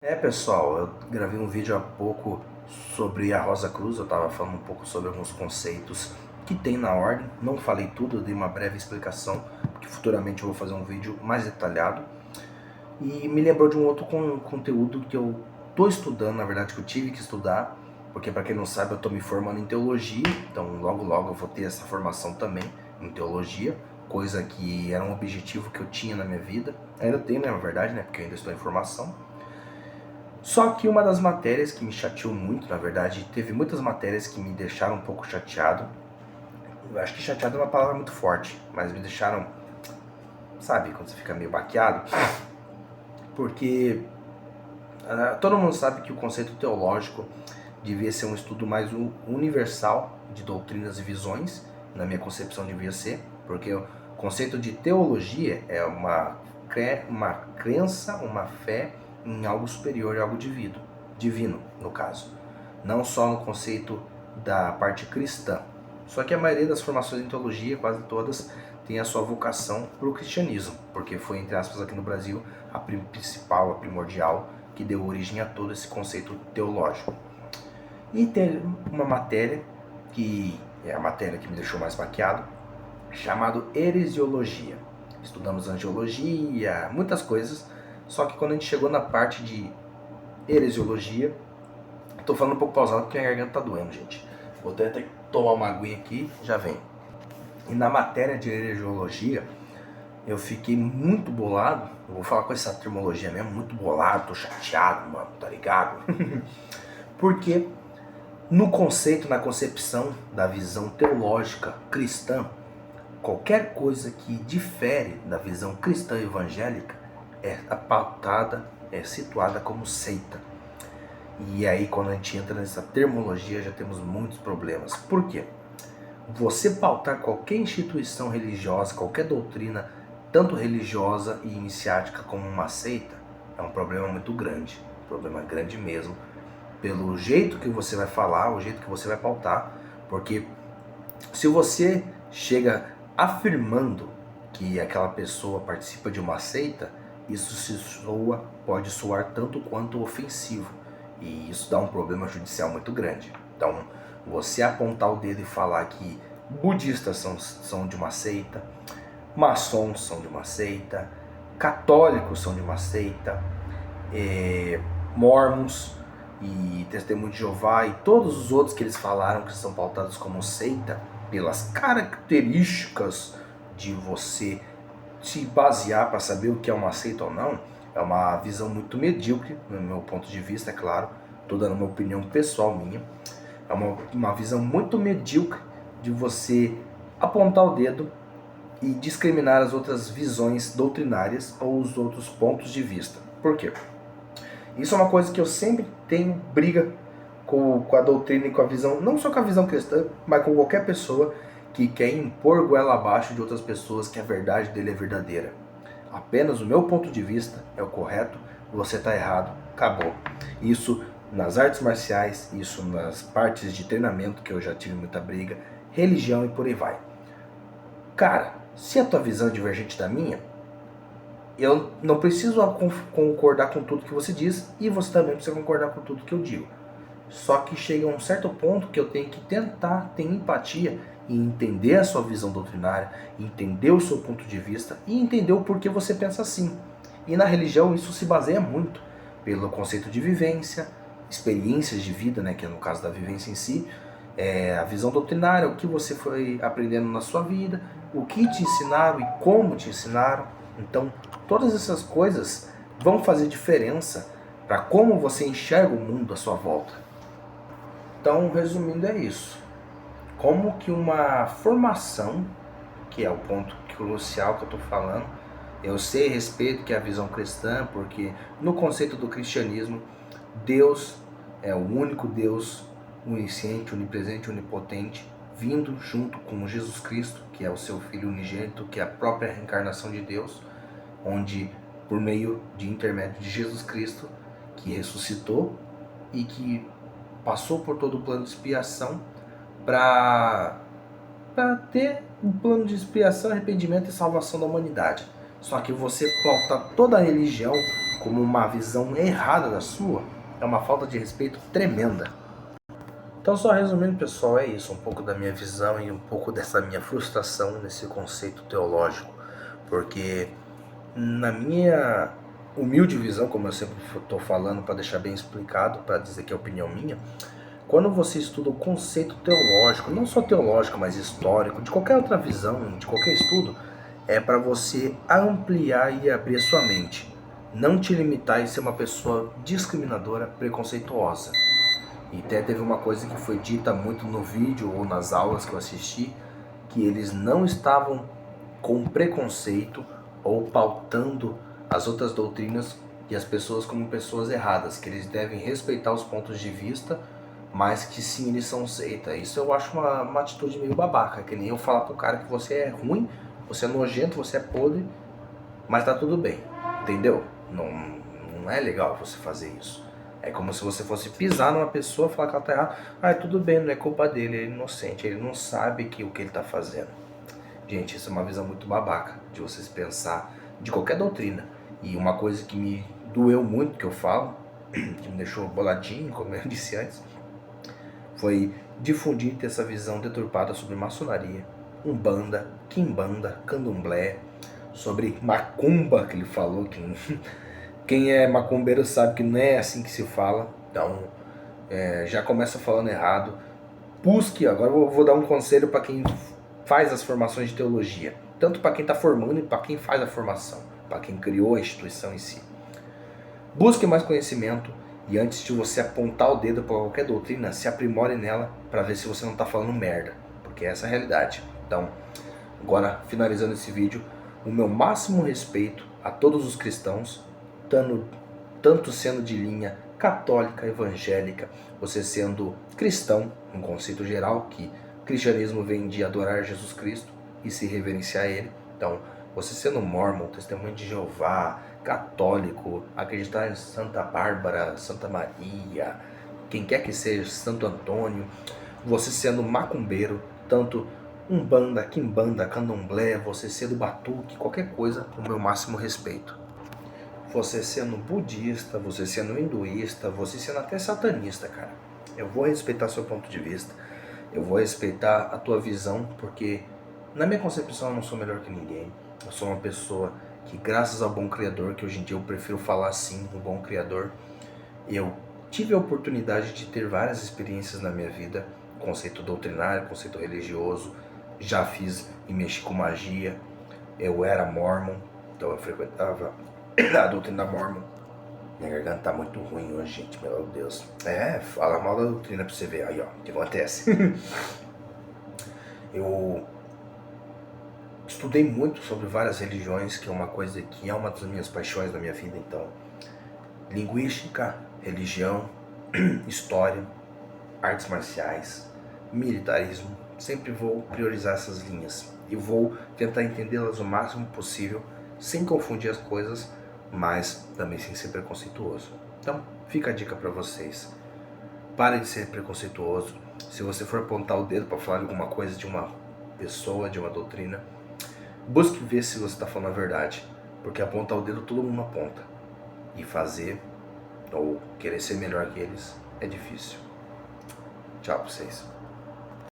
Pessoal, eu gravei um vídeo há pouco sobre a Rosa Cruz. Eu estava falando um pouco sobre alguns conceitos que tem na ordem. Não falei tudo, eu dei uma breve explicação, porque futuramente eu vou fazer um vídeo mais detalhado. E me lembrou de um outro conteúdo que eu estou estudando, na verdade que eu tive que estudar, porque para quem não sabe eu estou me formando em teologia, então logo logo eu vou ter essa formação também em teologia, coisa que era um objetivo que eu tinha na minha vida. Ainda tenho, na verdade, né, porque eu ainda estou em formação. Só que uma das matérias que me chateou muito, na verdade, teve muitas matérias que me deixaram um pouco chateado. Eu acho que chateado é uma palavra muito forte, mas me deixaram, sabe, quando você fica meio baqueado. Porque todo mundo sabe que o conceito teológico devia ser um estudo mais universal de doutrinas e visões. Na minha concepção devia ser, porque o conceito de teologia é uma crença, uma fé em algo superior e algo divino, no caso. Não só no conceito da parte cristã. Só que a maioria das formações em teologia, quase todas, tem a sua vocação para o cristianismo, porque foi, entre aspas, aqui no Brasil, a principal, a primordial, que deu origem a todo esse conceito teológico. E tem uma matéria, que é a matéria que me deixou mais baqueado, chamado heresiologia. Estudamos angiologia, muitas coisas, só que quando a gente chegou na parte de heresiologia, tô falando um pouco pausado porque minha garganta tá doendo, gente. Vou até ter que tomar uma aguinha aqui, já vem. E na matéria de heresiologia, eu fiquei muito bolado, eu vou falar com essa terminologia mesmo, muito bolado, tô chateado, mano, tá ligado? Porque no conceito, na concepção da visão teológica cristã, qualquer coisa que difere da visão cristã evangélica é pautada, é situada como seita. E aí quando a gente entra nessa terminologia já temos muitos problemas. Por quê? Você pautar qualquer instituição religiosa, qualquer doutrina, tanto religiosa e iniciática como uma seita, é um problema muito grande. Um problema grande mesmo. Pelo jeito que você vai falar, o jeito que você vai pautar. Porque se você chega afirmando que aquela pessoa participa de uma seita, isso pode soar tanto quanto ofensivo. E isso dá um problema judicial muito grande. Então, você apontar o dedo e falar que budistas são de uma seita, maçons são de uma seita, católicos são de uma seita, mormons e testemunho de Jeová e todos os outros que eles falaram que são pautados como seita, pelas características de você se basear para saber o que é uma seita ou não, é uma visão muito medíocre, no meu ponto de vista, é claro. Estou dando uma opinião pessoal minha. É uma visão muito medíocre de você apontar o dedo e discriminar as outras visões doutrinárias ou os outros pontos de vista. Por quê? Isso é uma coisa que eu sempre tenho briga com a doutrina e com a visão, não só com a visão cristã, mas com qualquer pessoa que quer impor goela abaixo de outras pessoas que a verdade dele é verdadeira. Apenas o meu ponto de vista é o correto, você está errado, acabou. Isso nas artes marciais, isso nas partes de treinamento que eu já tive muita briga, religião e por aí vai. Cara, se a tua visão é divergente da minha, eu não preciso concordar com tudo que você diz e você também precisa concordar com tudo que eu digo. Só que chega a um certo ponto que eu tenho que tentar ter empatia e entender a sua visão doutrinária, entender o seu ponto de vista e entender o porquê você pensa assim. E na religião isso se baseia muito pelo conceito de vivência, experiências de vida, né, que é no caso da vivência em si, a visão doutrinária, o que você foi aprendendo na sua vida, o que te ensinaram e como te ensinaram. Então, todas essas coisas vão fazer diferença para como você enxerga o mundo à sua volta. Então, resumindo, é isso. Como que uma formação, que é o ponto crucial que eu estou falando, eu sei a respeito que é a visão cristã, porque no conceito do cristianismo, Deus é o único Deus, onisciente, onipresente, onipotente, vindo junto com Jesus Cristo, que é o seu Filho unigênito, que é a própria reencarnação de Deus, onde, por meio de intermédio de Jesus Cristo, que ressuscitou e que passou por todo o plano de expiação para ter um plano de expiação, arrependimento e salvação da humanidade. Só que você pauta toda a religião como uma visão errada da sua, é uma falta de respeito tremenda. Então, só resumindo, pessoal, é isso, um pouco da minha visão e um pouco dessa minha frustração nesse conceito teológico, porque na minha humilde visão, como eu sempre estou falando para deixar bem explicado, para dizer que é opinião minha, quando você estuda o conceito teológico, não só teológico, mas histórico, de qualquer outra visão, de qualquer estudo, é para você ampliar e abrir a sua mente, não te limitar e ser uma pessoa discriminadora, preconceituosa. E até teve uma coisa que foi dita muito no vídeo ou nas aulas que eu assisti, que eles não estavam com preconceito ou pautando as outras doutrinas e as pessoas como pessoas erradas, que eles devem respeitar os pontos de vista, mas que sim, eles são seita. Isso eu acho uma atitude meio babaca, que nem eu falar pro cara que você é ruim, você é nojento, você é podre, mas tá tudo bem, entendeu? Não é legal você fazer isso. É como se você fosse pisar numa pessoa e falar que ela tá errada. Ah, tudo bem, não é culpa dele, ele é inocente, ele não sabe o que ele tá fazendo. Gente, isso é uma visão muito babaca de vocês pensar de qualquer doutrina. E uma coisa que me doeu muito que eu falo, que me deixou boladinho, como eu disse antes, foi difundir essa visão deturpada sobre maçonaria, umbanda, quimbanda, candomblé, sobre macumba, que ele falou, que quem é macumbeiro sabe que não é assim que se fala. Então, já começa falando errado. Busque, agora eu vou dar um conselho para quem faz as formações de teologia, tanto para quem está formando e para quem faz a formação, para quem criou a instituição em si. Busque mais conhecimento e antes de você apontar o dedo para qualquer doutrina, se aprimore nela para ver se você não está falando merda, porque essa é a realidade. Então, agora finalizando esse vídeo, o meu máximo respeito a todos os cristãos, tanto sendo de linha católica, evangélica, você sendo cristão, um conceito geral, que cristianismo vem de adorar Jesus Cristo e se reverenciar a Ele. Então, você sendo mórmon, testemunho de Jeová, católico, acreditar em Santa Bárbara, Santa Maria, quem quer que seja, Santo Antônio, você sendo macumbeiro, tanto umbanda, quimbanda, candomblé, você sendo batuque, qualquer coisa, o meu máximo respeito. Você sendo budista, você sendo hinduísta, você sendo até satanista, cara. Eu vou respeitar seu ponto de vista, eu vou respeitar a tua visão, porque na minha concepção eu não sou melhor que ninguém. Eu sou uma pessoa que, graças ao bom Criador, que hoje em dia eu prefiro falar assim, o bom Criador, eu tive a oportunidade de ter várias experiências na minha vida, conceito doutrinário, conceito religioso, já fiz e mexi com magia, eu era mormon, então eu frequentava a doutrina mormon. Minha garganta tá muito ruim hoje, gente, meu Deus. Fala mal da doutrina pra você ver, aí ó, o que acontece. Eu estudei muito sobre várias religiões, que é uma coisa que é uma das minhas paixões da minha vida, então. Linguística, religião, história, artes marciais, militarismo. Sempre vou priorizar essas linhas e vou tentar entendê-las o máximo possível, sem confundir as coisas, mas também sem ser preconceituoso. Então, fica a dica para vocês. Pare de ser preconceituoso. Se você for apontar o dedo para falar de alguma coisa de uma pessoa, de uma doutrina, busque ver se você está falando a verdade, porque apontar o dedo todo mundo aponta. E fazer, ou querer ser melhor que eles, é difícil. Tchau pra vocês.